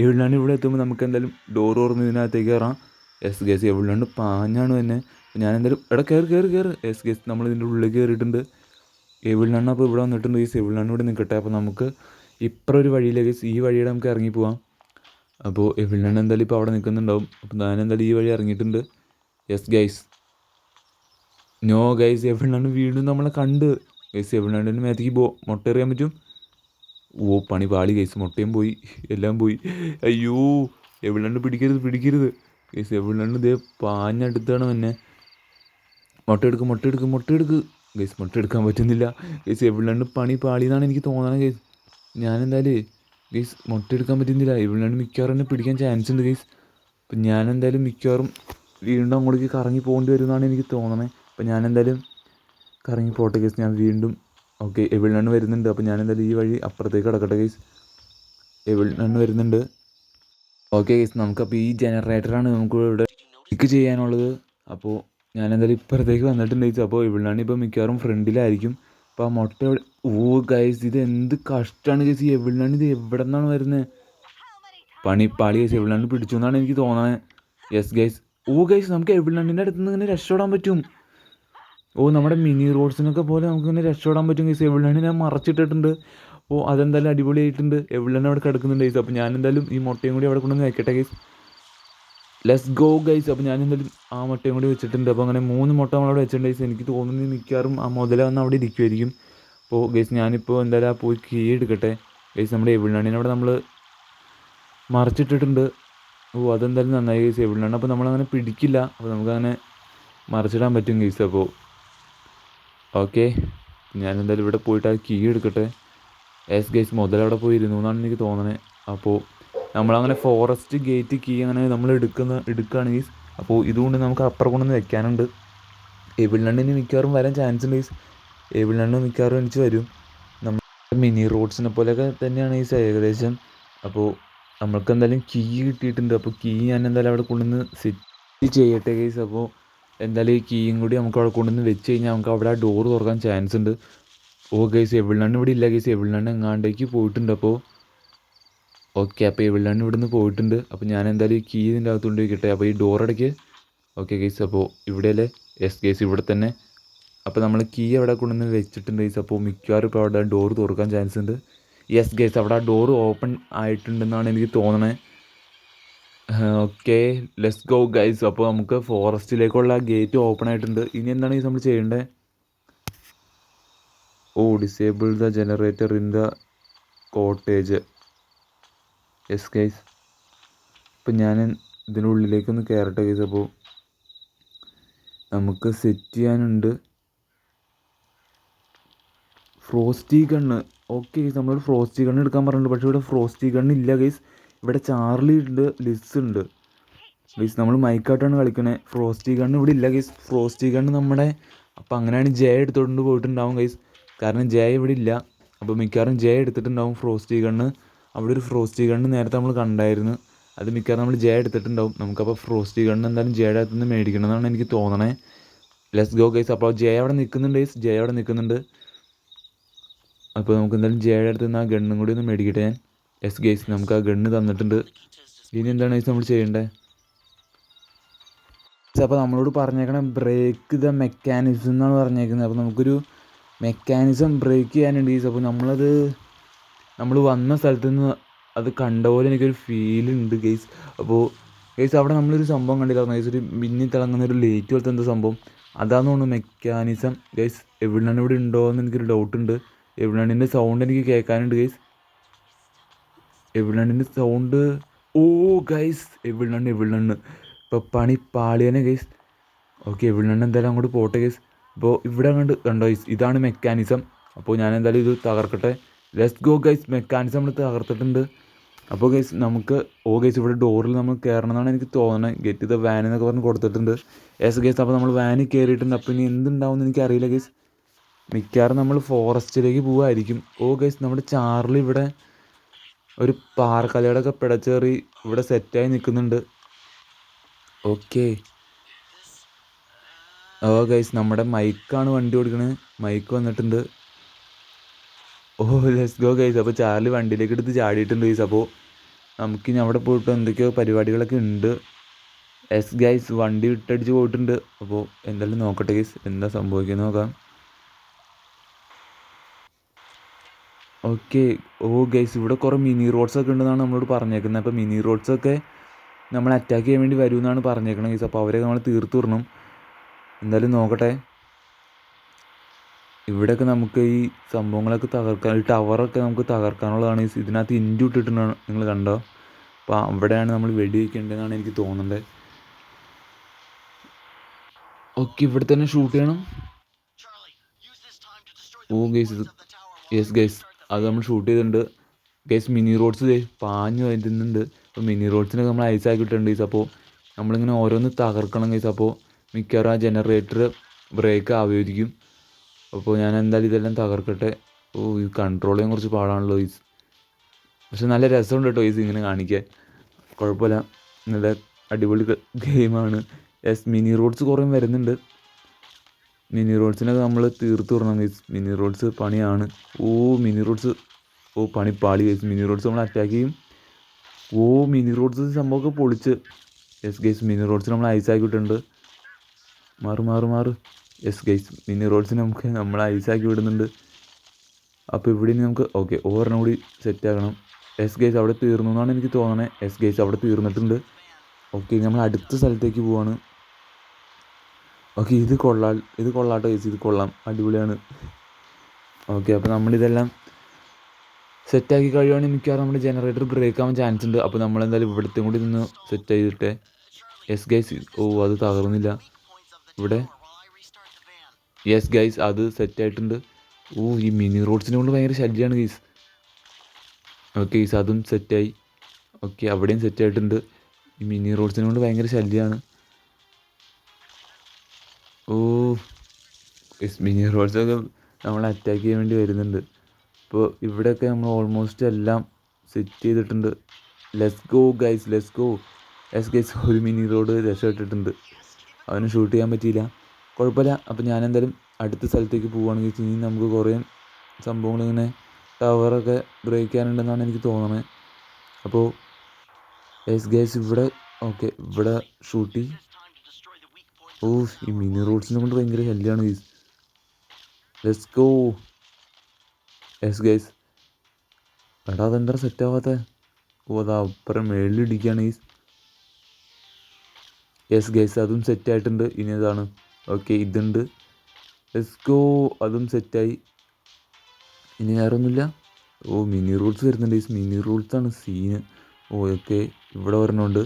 എവിടെയാണ് ഇവിടെ എത്തുമ്പോൾ നമുക്ക് എന്തായാലും ഡോർ തുറന്ന് ഇതിനകത്തേക്ക് കയറാം. യെസ് ഗൈസ്, എവിടെയാണ് പാഞ്ഞാണ് തന്നെ. അപ്പോൾ ഞാൻ എന്തായാലും കയറ്. യെസ് ഗൈസ്, നമ്മൾ ഇതിൻ്റെ ഉള്ളിൽ കയറിയിട്ടുണ്ട്. എവിടെയാണ് അപ്പോൾ ഇവിടെ വന്നിട്ടുണ്ട് ഗൈസ്. എവിടെയാണ് ഇവിടെ നിൽക്കട്ടെ. അപ്പോൾ നമുക്ക് ഇപ്പുറം ഒരു വഴിയിലേക്ക് ഈ വഴിയുടെ നമുക്ക് ഇറങ്ങി പോവാം. അപ്പോൾ എവിടെയാണ് എന്തായാലും ഇപ്പോൾ അവിടെ നിൽക്കുന്നുണ്ടാവും. അപ്പോൾ ഞാൻ എന്തായാലും ഈ വഴി ഇറങ്ങിയിട്ടുണ്ട്. Yes guys. നോ ഗൈസ്, എവിടെയാണ് വീണ്ടും നമ്മളെ കണ്ട് ഗൈസ്. എവിടെയാണ് മേത്തേക്ക് മുട്ട എറിയാൻ പറ്റും. ഓ, പണി പാളി ഗൈസ്. മുട്ടയും പോയി, എല്ലാം പോയി. അയ്യോ, എവിടെയാണ് പിടിക്കരുത് ഗൈസ്. എവിടെയാണ് ഇതേ പാഞ്ഞടുത്താണ് എന്നെ. മുട്ട എടുക്ക് ഗൈസ്. മുട്ട എടുക്കാൻ പറ്റുന്നില്ല ഗൈസ്. എവിടെയാണ് പണി പാളി എന്നാണ് എനിക്ക് തോന്നണത് ഗൈസ്. ഞാൻ എന്തായാലും ഗൈസ് മുട്ട എടുക്കാൻ പറ്റുന്നില്ല. എവിടെയാണ് മിക്കവാറും എന്നെ പിടിക്കാൻ ചാൻസ് ഉണ്ട് ഗൈസ്. അപ്പം ഞാൻ എന്തായാലും മിക്കവാറും വീണ്ടും അങ്ങോട്ടേക്ക് കറങ്ങി പോകേണ്ടി വരുമെന്നാണ് എനിക്ക് തോന്നണേ. അപ്പം ഞാൻ എന്തായാലും കറങ്ങി പോട്ടെ ഗൈസ്. ഞാൻ വീണ്ടും ഓക്കെ, എവിടെയാണ് വരുന്നുണ്ട്. അപ്പോൾ ഞാൻ എന്തായാലും ഈ വഴി അപ്പുറത്തേക്ക് കിടക്കട്ടെ ഗൈസ്. എവിടെയാണ് വരുന്നുണ്ട്. ഓക്കെ ഗൈസ്, നമുക്കപ്പോൾ ഈ ജനറേറ്ററാണ് നമുക്ക് ഇവിടെ പിക്ക് ചെയ്യാനുള്ളത്. അപ്പോൾ ഞാൻ എന്തായാലും ഇപ്പുറത്തേക്ക് വന്നിട്ടുണ്ട് ഗൈസ്. അപ്പോൾ എവിടെയാണ് ഇപ്പോൾ മിക്കവാറും ഫ്രണ്ടിലായിരിക്കും. അപ്പോൾ ആ മുട്ട ഓ ഗൈസ്, ഇത് എന്ത് കഷ്ടമാണ് ഗൈസ്. എവിടെയാണ് ഇത് എവിടെ നിന്നാണ് വരുന്നത്? പണി ഗൈസ്. എവിടെയാണ് പിടിച്ചു എന്നാണ് എനിക്ക് തോന്നണത്. Yes guys. ഓ ഗൈസ്, നമുക്ക് എവിടെണ്ണിൻ്റെ അടുത്ത് നിന്ന് ഇങ്ങനെ രക്ഷപ്പെടാൻ പറ്റും. ഓ, നമ്മുടെ മിനി റോഡ്സിനൊക്കെ പോലെ നമുക്ക് ഇങ്ങനെ രക്ഷപ്പെടാൻ പറ്റും ഗൈസ്. എവിടെയാണ് ഞാൻ മറച്ചിട്ടിട്ടുണ്ട്. അപ്പോൾ അതെന്തായാലും അടിപൊളിയായിട്ടുണ്ട്. എവിടെയാണ് അവിടെ കിടക്കുന്നുണ്ട് ഗൈസ്. അപ്പോൾ ഞാൻ എന്തായാലും ഈ മുട്ടയും കൂടി അവിടെ കൊണ്ടുവന്ന് വെക്കട്ടെ ഗൈസ്. Let's go guys. അപ്പോൾ ഞാൻ എന്തായാലും ആ മുട്ടയും കൂടി വെച്ചിട്ടുണ്ട്. അപ്പോൾ അങ്ങനെ 3 മുട്ട നമ്മളവിടെ വെച്ചിട്ടുണ്ട് ഗൈസ്. എനിക്ക് തോന്നുന്നത് മിക്കവാറും ആ മുതല വന്ന് അവിടെ ഇരിക്കുമായിരിക്കും. അപ്പോൾ ഗൈസ്, ഞാനിപ്പോൾ എന്തായാലും പോയി കീ എടുക്കട്ടെ ഗൈസ്. നമ്മുടെ എവിടെയാണ് അവിടെ നമ്മൾ മറിച്ചിട്ടിട്ടുണ്ട്. അതെന്തായാലും നന്നായി ഗൈസ്. എവിടെയാണ് അപ്പോൾ നമ്മളങ്ങനെ പിടിക്കില്ല, അപ്പോൾ നമുക്കങ്ങനെ മറിച്ചിടാൻ പറ്റും ഗൈസ്. അപ്പോൾ ഓക്കെ, ഞാനെന്തായാലും ഇവിടെ പോയിട്ട് ആ കീ എടുക്കട്ടെ. ഗൈസ് മുതലവിടെ പോയി ഇരുന്നു എന്നാണ് എനിക്ക് തോന്നണേ. അപ്പോൾ നമ്മളങ്ങനെ ഫോറസ്റ്റ് ഗേറ്റ് കീ അങ്ങനെ നമ്മൾ എടുക്കുകയാണ് ഗൈസ്. അപ്പോൾ ഇതുകൊണ്ട് നമുക്ക് അപ്പുറം കൊണ്ടൊന്ന് വെക്കാനുണ്ട്. എവിളിനണ്ണിന് മിക്കവാറും വരാൻ ചാൻസ് ഉണ്ട് ഗൈസ്. എവിളിനണ്ണ് മിക്കവാറും എനിക്ക് വരും. നമ്മൾ മിനി റോഡ്സിനെ പോലെയൊക്കെ തന്നെയാണ് ഗൈസ് ഏകദേശം. അപ്പോൾ നമ്മൾക്ക് എന്തായാലും കീ കിട്ടിയിട്ടുണ്ട്. അപ്പോൾ കീ ഞാൻ എന്തായാലും അവിടെ കൊണ്ടുവന്ന് സെറ്റ് ചെയ്യട്ടെ ഗൈസ്. അപ്പോൾ എന്തായാലും ഈ കീയും കൂടി നമുക്ക് അവിടെ കൊണ്ടുവന്ന് വെച്ച് കഴിഞ്ഞാൽ നമുക്ക് അവിടെ ആ ഡോറ് തുറക്കാൻ ചാൻസ് ഉണ്ട്. ഗൈസ് എവിളിനണ്ണ് ഇവിടെ ഇല്ല ഗൈസ്. എവിളിനണ്ണ് എങ്ങാണ്ടേക്ക് പോയിട്ടുണ്ട്. അപ്പോൾ ഓക്കെ, അപ്പോൾ എവിളിനണ്ണ് ഇവിടെ നിന്ന് പോയിട്ടുണ്ട്. അപ്പോൾ ഞാൻ എന്തായാലും ഈ കീ ഇതിൻ്റെ അകത്തുകൊണ്ട് വയ്ക്കട്ടെ. അപ്പോൾ ഈ ഡോറടയ്ക്ക്. ഓക്കെ ഗൈസ്, അപ്പോൾ ഇവിടെയല്ലേ? ഗൈസ് ഇവിടെ തന്നെ. അപ്പോൾ നമ്മൾ കീ അവിടെ കൊണ്ടുവന്ന് വെച്ചിട്ടുണ്ട് ഗൈസ്. അപ്പോൾ മിക്കവാറും ഇപ്പോൾ അവിടെ ഡോറ് തുറക്കാൻ ചാൻസ് ഉണ്ട്. ഗൈസ് അവിടെ ആ ഡോറ് ഓപ്പൺ ആയിട്ടുണ്ടെന്നാണ് എനിക്ക് തോന്നണേ. Okay, let's go guys. അപ്പോൾ നമുക്ക് ഫോറസ്റ്റിലേക്കുള്ള ഗേറ്റ് ഓപ്പൺ ആയിട്ടുണ്ട്. ഇനി എന്താണ് നമ്മൾ ചെയ്യേണ്ടത്? Disable the generator in the cottage. Guys, ഇപ്പം ഞാൻ ഇതിനുള്ളിലേക്കൊന്ന് കയറട്ടെ ഗൈസ്. അപ്പോൾ നമുക്ക് സെറ്റ് ചെയ്യാനുണ്ട് ഫ്രോസ്റ്റി ഗണ്ണ്. ഓക്കെ ഗൈസ്, നമ്മളൊരു ഫ്രോസ്റ്റി ഗണ്ണ് എടുക്കാൻ പറഞ്ഞിട്ടുണ്ട്. പക്ഷേ ഇവിടെ ഫ്രോസ്റ്റി ഗണ്ണ് ഇല്ല ഗൈസ്. ഇവിടെ ചാർലി ഉണ്ട്, ലിസ് ഉണ്ട് ഗൈസ്. നമ്മൾ മൈക്കായിട്ടാണ് കളിക്കണേ. ഫ്രോസ്റ്റി ഗണ്ണ് ഇവിടെ ഇല്ല ഗൈസ്. ഫ്രോസ്റ്റി ഗണ്ണ് നമ്മുടെ അപ്പോൾ അങ്ങനെയാണ് ജയ എടുത്തുകൊണ്ട് പോയിട്ടുണ്ടാവും ഗൈസ്. കാരണം ജയ ഇവിടെ ഇല്ല. അപ്പോൾ മിക്കവാറും ജയ എടുത്തിട്ടുണ്ടാവും ഫ്രോസ്റ്റി ഗണ്ണ്. അവിടെ ഒരു ഫ്രോസ്റ്റി ഗണ്ണ് നേരത്തെ നമ്മൾ കണ്ടായിരുന്നു. അത് മിക്കവാറും നമ്മൾ ജയ എടുത്തിട്ടുണ്ടാവും. നമുക്കപ്പോൾ ഫ്രോസ്റ്റി ഗണ്ണ് എന്തായാലും ജയയുടെ അകത്ത് നിന്ന് മേടിക്കണം എന്നാണ് എനിക്ക് തോന്നണേ. Let's go guys. അപ്പോൾ ജയ അവിടെ നിൽക്കുന്നുണ്ട് ഗൈസ്. ജയ അവിടെ നിൽക്കുന്നുണ്ട്. അപ്പോൾ നമുക്ക് എന്തായാലും ജയയുടെ അടുത്ത് നിന്ന് ആ ഗണ്ണും കൂടി ഒന്ന് മേടിക്കട്ടെ ഞാൻ. ഗൈസ്, നമുക്ക് ആ ഗണ്ണ് തന്നിട്ടുണ്ട്. ഇനി എന്താണ് ഗൈസ് നമ്മൾ ചെയ്യേണ്ടത്? അപ്പോൾ നമ്മളോട് പറഞ്ഞേക്കണം ബ്രേക്ക് ദ മെക്കാനിസം എന്നാണ് പറഞ്ഞേക്കുന്നത്. അപ്പോൾ നമുക്കൊരു മെക്കാനിസം ബ്രേക്ക് ചെയ്യാനുണ്ട് ഗൈസ്. അപ്പോൾ നമ്മൾ വന്ന സ്ഥലത്ത് നിന്ന് അത് കണ്ട പോലെ എനിക്കൊരു ഫീലുണ്ട് ഗൈസ്. അപ്പോൾ ഗൈസ് അവിടെ നമ്മളൊരു സംഭവം കണ്ടില്ലായിരുന്നു ഗൈസ്. ഒരു മിന്നി തിളങ്ങുന്ന ഒരു ലൈറ്റ് പോലത്തെ എന്തോ സംഭവം, അതാന്ന് തോന്നുന്നു മെക്കാനിസം ഗൈസ്. എവിടെയാണ് ഇവിടെ ഉണ്ടോ എന്ന് എനിക്കൊരു ഡൗട്ടുണ്ട്. എവിടെണ്ണിൻ്റെ സൗണ്ട് എനിക്ക് കേൾക്കാനുണ്ട് ഗൈസ്. എവിടെണ്ണിൻ്റെ സൗണ്ട്. ഗൈസ് എവിടെണ്ണ് ഇപ്പോൾ പണി പാളിയനെ ഗൈസ്. ഓക്കെ, എവിടെണ്ണ് എന്തായാലും അങ്ങോട്ട് പോട്ടെ ഗൈസ്. അപ്പോൾ ഇവിടെ അങ്ങോട്ട് കണ്ടോ ഗൈസ്, ഇതാണ് മെക്കാനിസം. അപ്പോൾ ഞാൻ എന്തായാലും ഇത് തകർക്കട്ടെ. Let's go guys. മെക്കാനിസം നമ്മൾ തകർത്തിട്ടുണ്ട്. അപ്പോൾ ഗൈസ് നമുക്ക് ഗൈസ് ഇവിടെ ഡോറിൽ നമ്മൾ കയറണം എന്നാണ് എനിക്ക് തോന്നുന്നത്. ഗെറ്റ് ദ വാൻ എന്നൊക്കെ പറഞ്ഞ് കൊടുത്തിട്ടുണ്ട്. ഗൈസ്, അപ്പോൾ നമ്മൾ വാനിൽ കയറിയിട്ടുണ്ട്. അപ്പോൾ ഇനി എന്തുണ്ടാവും എന്ന് എനിക്കറിയില്ല ഗൈസ്. മിക്കവാറും നമ്മൾ ഫോറസ്റ്റിലേക്ക് പോവുമായിരിക്കും. ഗൈസ് നമ്മുടെ ചാർലി ഇവിടെ ഒരു പാറക്കലയോടൊക്കെ പിടച്ചേറി ഇവിടെ സെറ്റായി നിൽക്കുന്നുണ്ട്. ഓക്കെ, ഗൈസ് നമ്മുടെ മൈക്കാണ് വണ്ടി ഓടിക്കണത്. മൈക്ക് വന്നിട്ടുണ്ട്. Let's go guys. അപ്പോൾ ചാർലി വണ്ടിയിലേക്ക് എടുത്ത് ചാടിയിട്ടുണ്ട് ഗൈസ്. അപ്പോൾ നമുക്കിനി അവിടെ പോയിട്ട് എന്തൊക്കെയോ പരിപാടികളൊക്കെ ഉണ്ട്. ഗൈസ് വണ്ടി വിട്ടടിച്ച് പോയിട്ടുണ്ട്. അപ്പോൾ എന്തായാലും നോക്കട്ടെ ഗൈസ്, എന്താ സംഭവിക്കുന്നത് നോക്കാം. ഓക്കെ, ഗൈസ് ഇവിടെ കുറേ മിനി റോഡ്സൊക്കെ ഉണ്ടെന്നാണ് നമ്മളോട് പറഞ്ഞേക്കുന്നത്. അപ്പോൾ മിനി റോഡ്സൊക്കെ നമ്മൾ അറ്റാക്ക് ചെയ്യാൻ വേണ്ടി വരുമെന്നാണ് പറഞ്ഞേക്കുന്നത് ഗൈസ്. അപ്പോൾ അവരെ നമ്മൾ തീർത്ത് വിടണം. എന്തായാലും നോക്കട്ടെ. ഇവിടെയൊക്കെ നമുക്ക് ഈ സംഭവങ്ങളൊക്കെ തകർക്കാൻ, ഈ ടവറൊക്കെ നമുക്ക് തകർക്കാനുള്ളതാണ്. ഇതിനകത്ത് ഇൻഡു ഇട്ടിട്ടുണ്ടാണ്, നിങ്ങൾ കണ്ടോ? അപ്പോൾ അവിടെയാണ് നമ്മൾ വെടി വയ്ക്കേണ്ടതെന്നാണ് എനിക്ക് തോന്നുന്നത്. ഓക്കെ, ഇവിടെ തന്നെ ഷൂട്ട് ചെയ്യണം. ഗൈസ് അത് നമ്മൾ ഷൂട്ട് ചെയ്തിട്ടുണ്ട് ഗൈസ്. മിനി റോഡ്സ് പാഞ്ഞു വരുന്നുണ്ട്. അപ്പോൾ മിനി റോഡ്സിനൊക്കെ നമ്മൾ ഐസാക്കി ഇട്ടിട്ടുണ്ട് ഗൈസ്. അപ്പോൾ നമ്മളിങ്ങനെ ഓരോന്ന് തകർക്കണം ഗൈസ്. അപ്പോൾ മിക്കവാറും ആ ജനറേറ്റർ ബ്രേക്ക് ആവുമായിരിക്കും. അപ്പോൾ ഞാൻ എന്തായാലും ഇതെല്ലാം തകർക്കട്ടെ. ഇത് കൺട്രോൾ ചെയ്യാൻ കുറച്ച് പാടാണല്ലോ ഗൈസ്. പക്ഷെ നല്ല രസമുണ്ട് കേട്ടോ ഗൈസ് ഇങ്ങനെ കാണിക്കാൻ. കുഴപ്പമില്ല, നല്ല അടിപൊളി ഗെയിമാണ്. മിനി റോഡ്സ് കുറേ വരുന്നുണ്ട്. മിനി റോഡ്സിനൊക്കെ നമ്മൾ തീർത്ത് വിടണം ഗൈസ്. മിനി റോഡ്സ് പണിയാണ്. മിനി റോഡ്സ് പണി പാളി ഗൈസ്. മിനി റോഡ്സ് നമ്മൾ അറ്റാക്ക് ചെയ്യും. മിനി റോഡ്സ് സംഭവമൊക്കെ പൊളിച്ച്. ഗൈസ് മിനി റോഡ്സ് നമ്മൾ ഐസാക്കി വിട്ടിട്ടുണ്ട്. മാറ്. ഗൈസ് മിനി റോഡ്സിന് നമ്മൾ ഐസാക്കി വിടുന്നുണ്ട്. അപ്പോൾ ഇവിടെ ഇനി നമുക്ക് ഓരെണ്ണം കൂടി സെറ്റാക്കണം. ഗൈസ് അവിടെ തീർന്നു എന്നാണ് എനിക്ക് തോന്നണേ. ഗൈസ് അവിടെ തീർന്നിട്ടുണ്ട്. നമ്മൾ അടുത്ത സ്ഥലത്തേക്ക് പോവാണ്. ഇത് കൊള്ളാട്ടോ ഗൈസ്, ഇത് കൊള്ളാം, അടിപൊളിയാണ്. അപ്പോൾ നമ്മളിതെല്ലാം സെറ്റാക്കി കഴിയുവാണെങ്കിൽ മിക്കവാറും നമ്മുടെ ജനറേറ്റർ ബ്രേക്ക് ആവാൻ ചാൻസ് ഉണ്ട്. അപ്പോൾ നമ്മളെന്തായാലും ഇവിടുത്തെ കൂടി നിന്ന് സെറ്റ് ചെയ്തിട്ട് യെസ് ഗൈസ്. ഓ അത് തകർന്നില്ല ഇവിടെ. യെസ് ഗൈസ് അത് സെറ്റായിട്ടുണ്ട്. ഓ ഈ മിനി റോഡ്സിനെ കൊണ്ട് ഭയങ്കര ശല്യമാണ് ഗൈസ്. ഓക്കെ ഗൈസ് അതും സെറ്റായി. ഓക്കെ അവിടെയും സെറ്റായിട്ടുണ്ട്. ഈ മിനി റോഡ്സിനെ കൊണ്ട് ഭയങ്കര ശല്യമാണ്. ഓ ഗൈസ് മിനി റോഡ്സൊക്കെ നമ്മളെ അറ്റാക്ക് ചെയ്യാൻ വേണ്ടി വരുന്നുണ്ട്. ഇപ്പോൾ ഇവിടെയൊക്കെ നമ്മൾ ഓൾമോസ്റ്റ് എല്ലാം സെറ്റ് ചെയ്തിട്ടുണ്ട്. Let's go guys, let's go. Yes guys ഒരു മിനി റോഡ് രക്ഷപ്പെട്ടിട്ടുണ്ട്. അവന് ഷൂട്ട് ചെയ്യാൻ പറ്റിയില്ല, കുഴപ്പമില്ല. അപ്പോൾ ഞാൻ എന്തായാലും അടുത്ത സ്ഥലത്തേക്ക് പോവുകയാണെങ്കിൽ ഇനി നമുക്ക് കുറേ സംഭവങ്ങളിങ്ങനെ ടവറൊക്കെ ബ്രേക്ക് ചെയ്യാനുണ്ടെന്നാണ് എനിക്ക് തോന്നുന്നത്. അപ്പോൾ യെസ് ഗൈസ് ഇവിടെ ഓക്കെ ഇവിടെ ഷൂട്ട് ചെയ്യും. ഓ ഈ മിനി റോഡ്സിനെ കൊണ്ട് ഭയങ്കര ശല്യമാണ് guys. Let's go. Yes guys എടാ അതെന്താ സെറ്റാവാത്ത. ഓ അതാ അപ്പുറം മേളിലിടിക്കുകയാണ് ഗൈസ്. യെസ് ഗൈസ് അതും സെറ്റായിട്ടുണ്ട്. ഇനി അതാണ് ഓക്കെ ഇതുണ്ട്. ലെറ്റ്സ് ഗോ അതും സെറ്റായി. ഇനി വേറെ ഒന്നുമില്ല. ഓ മിനി റൂൾസ് വരുന്നുണ്ട് ഗൈസ്. മിനി റൂൾസാണ് സീന്. ഓ ഓക്കെ ഇവിടെ വരണുണ്ട്.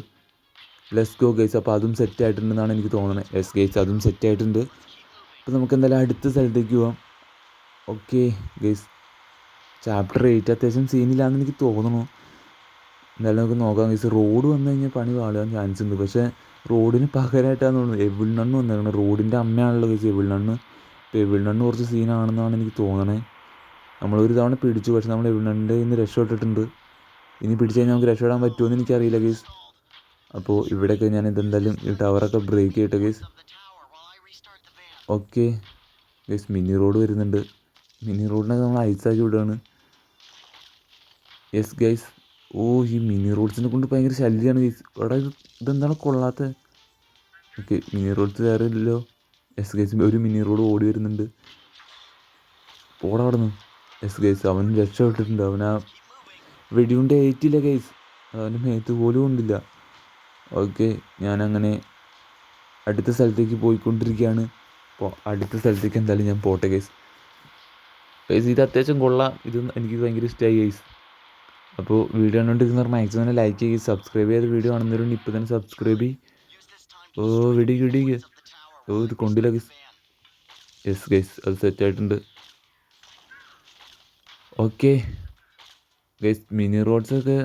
Let's go guys. അപ്പോൾ അതും സെറ്റായിട്ടുണ്ടെന്നാണ് എനിക്ക് തോന്നുന്നത്. യെസ് ഗൈസ് അതും സെറ്റായിട്ടുണ്ട്. അപ്പോൾ നമുക്ക് എന്തായാലും അടുത്ത സ്ഥലത്തേക്ക് പോവാം. ഓക്കെ ഗൈസ് ചാപ്റ്റർ 8 അത്യാവശ്യം സീനില്ലാന്ന് എനിക്ക് തോന്നുന്നു. എന്തായാലും നമുക്ക് നോക്കാം ഗൈസ്. റോഡ് വന്നു കഴിഞ്ഞാൽ പണി പാളാൻ ചാൻസ് ഉണ്ട്. പക്ഷേ റോഡിന് പകരമായിട്ടാണ് തോന്നുന്നത് എവിൾനണ്ണ് വന്നേക്കണം. റോഡിൻ്റെ അമ്മയാണല്ലോ ഗൈസ് എവിൾനണ്ണ്. ഇപ്പോൾ എവിൾനണ്ണ് കുറച്ച് സീനാണെന്നാണ് എനിക്ക് തോന്നണേ. നമ്മളൊരു തവണ പിടിച്ചു, പക്ഷെ നമ്മൾ എവിൾനണ്ണിൻ്റെ കയ്യിൽ നിന്ന് രക്ഷപ്പെട്ടിട്ടുണ്ട്. ഇനി പിടിച്ചു കഴിഞ്ഞാൽ നമുക്ക് രക്ഷപ്പെടാൻ പറ്റുമെന്ന് എനിക്കറിയില്ല ഗൈസ്. അപ്പോൾ ഇവിടെയൊക്കെ ഞാൻ ഇതെന്തായാലും ഈ ടവറൊക്കെ ബ്രേക്ക് ചെയ്യട്ടെ guys. Okay guys mini road വരുന്നുണ്ട്. മിനി റോഡിനൊക്കെ നമ്മൾ ഐസാക്കി വിടുകയാണ്. Yes guys. ഓ ഈ മിനി റോഡ്സിനെ കൊണ്ട് ഭയങ്കര ശല്യമാണ് ഗൈസ്. എടാ ഇതെന്താണ് കൊള്ളാത്ത. ഓക്കെ മിനി റോഡ്സ് വേറെ ഇല്ലല്ലോ. യെസ് ഗൈസ് ഒരു മിനി റോഡ് ഓടി വരുന്നുണ്ട്. പോടാ അവിടെ നിന്ന്. യെസ് ഗൈസ് അവൻ രക്ഷപ്പെട്ടിട്ടുണ്ട്. അവനാ വെടിയുണ്ട ഏറ്റില്ല ഗൈസ്. അവൻ്റെ മേത്ത് പോലും കൊണ്ടില്ല. ഓക്കെ ഞാനങ്ങനെ അടുത്ത സ്ഥലത്തേക്ക് പോയിക്കൊണ്ടിരിക്കുകയാണ്. അപ്പോൾ അടുത്ത സ്ഥലത്തേക്ക് എന്തായാലും ഞാൻ പോട്ടെ ഗൈസ്. ഗൈസ് ഇത് അത്യാവശ്യം കൊള്ളാം. ഇത് എനിക്ക് ഭയങ്കര ഇഷ്ടമായി ഗൈസ്. അപ്പോൾ വീഡിയോ കണ്ടുകൊണ്ടിരിക്കുന്നവർ മാക്സിമം തന്നെ ലൈക്ക് ചെയ്യുക, സബ്സ്ക്രൈബ് ചെയ്ത് വീഡിയോ കാണുന്നവരുണ്ട് ഇപ്പോൾ തന്നെ സബ്സ്ക്രൈബ് ചെയ്യും. ഓ വെടിക്ക്. ഓ ഇത് കൊണ്ടില്ല ഗൈസ്. യെസ് ഗൈസ് അത് സെറ്റായിട്ടുണ്ട്. ഓക്കെ ഗൈസ് മിനി റോഡ്സൊക്കെ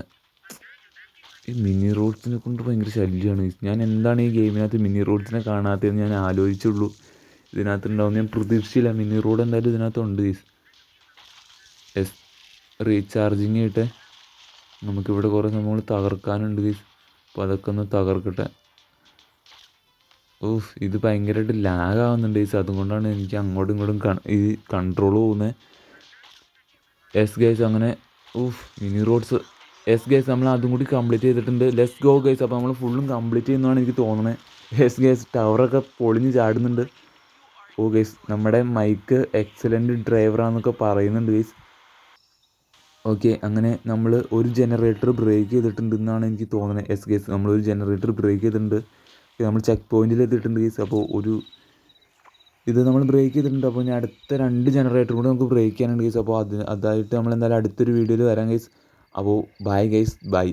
ഈ മിനി റോഡ്സിനെ കൊണ്ട് ഭയങ്കര ശല്യമാണ് ഗൈസ്. ഞാൻ എന്താണ് ഈ ഗെയിമിനകത്ത് മിനി റോഡ്സിനെ കാണാത്തതെന്ന് ഞാൻ ആലോചിച്ചുള്ളൂ. ഇതിനകത്ത് ഉണ്ടാവും ഞാൻ പ്രതീക്ഷിച്ചില്ല. മിനി റോഡ് എന്തായാലും ഇതിനകത്തുണ്ട് ഗൈസ്. യെസ് റീചാർജിങ് ചെയ്യട്ടെ. നമുക്കിവിടെ കുറേ സംഭവങ്ങൾ തകർക്കാനുണ്ട് ഗൈസ്. അപ്പോൾ അതൊക്കെ ഒന്ന് തകർക്കട്ടെ. ഓഹ് ഇത് ഭയങ്കരമായിട്ട് ലാഗ് ആവുന്നുണ്ട് ഗൈസ്. അതുകൊണ്ടാണ് എനിക്ക് അങ്ങോട്ടും ഇങ്ങോട്ടും ഈ കൺട്രോൾ പോകുന്നത്. യെസ് ഗൈസ് അങ്ങനെ മിനി റോഡ്സ്. യെസ് ഗൈസ് നമ്മൾ അതും കൂടി കംപ്ലീറ്റ് ചെയ്തിട്ടുണ്ട്. Let's go guys. അപ്പോൾ നമ്മൾ ഫുള്ളും കംപ്ലീറ്റ് ചെയ്യുന്നതാണ് എനിക്ക് തോന്നുന്നത്. യെസ് ഗൈസ് ടവറൊക്കെ പൊളിഞ്ഞ് ചാടുന്നുണ്ട്. ഓ ഗൈസ് നമ്മുടെ മൈക്ക് എക്സലൻറ്റ് ഡ്രൈവറാന്നൊക്കെ പറയുന്നുണ്ട് ഗൈസ്. ഓക്കെ അങ്ങനെ നമ്മൾ ഒരു ജനറേറ്റർ ബ്രേക്ക് ചെയ്തിട്ടുണ്ട് എന്നാണ് എനിക്ക് തോന്നുന്നത്. യെസ് ഗൈസ് നമ്മളൊരു ജനറേറ്റർ ബ്രേക്ക് ചെയ്തിട്ടുണ്ട്. നമ്മൾ ചെക്ക് പോയിന്റിൽ എത്തിയിട്ടുണ്ട് ഗൈസ്. അപ്പോൾ ഇത് നമ്മൾ ബ്രേക്ക് ചെയ്തിട്ടുണ്ട്. അപ്പോൾ ഇനി അടുത്ത 2 ജനറേറ്റർ കൂടി നമുക്ക് ബ്രേക്ക് ചെയ്യാനുണ്ട് ഗൈസ്. അപ്പോൾ അതായിട്ട് നമ്മൾ എന്തായാലും അടുത്തൊരു വീഡിയോയിൽ വരാം ഗൈസ്. അപ്പോൾ ബൈ ഗൈസ് ബൈ.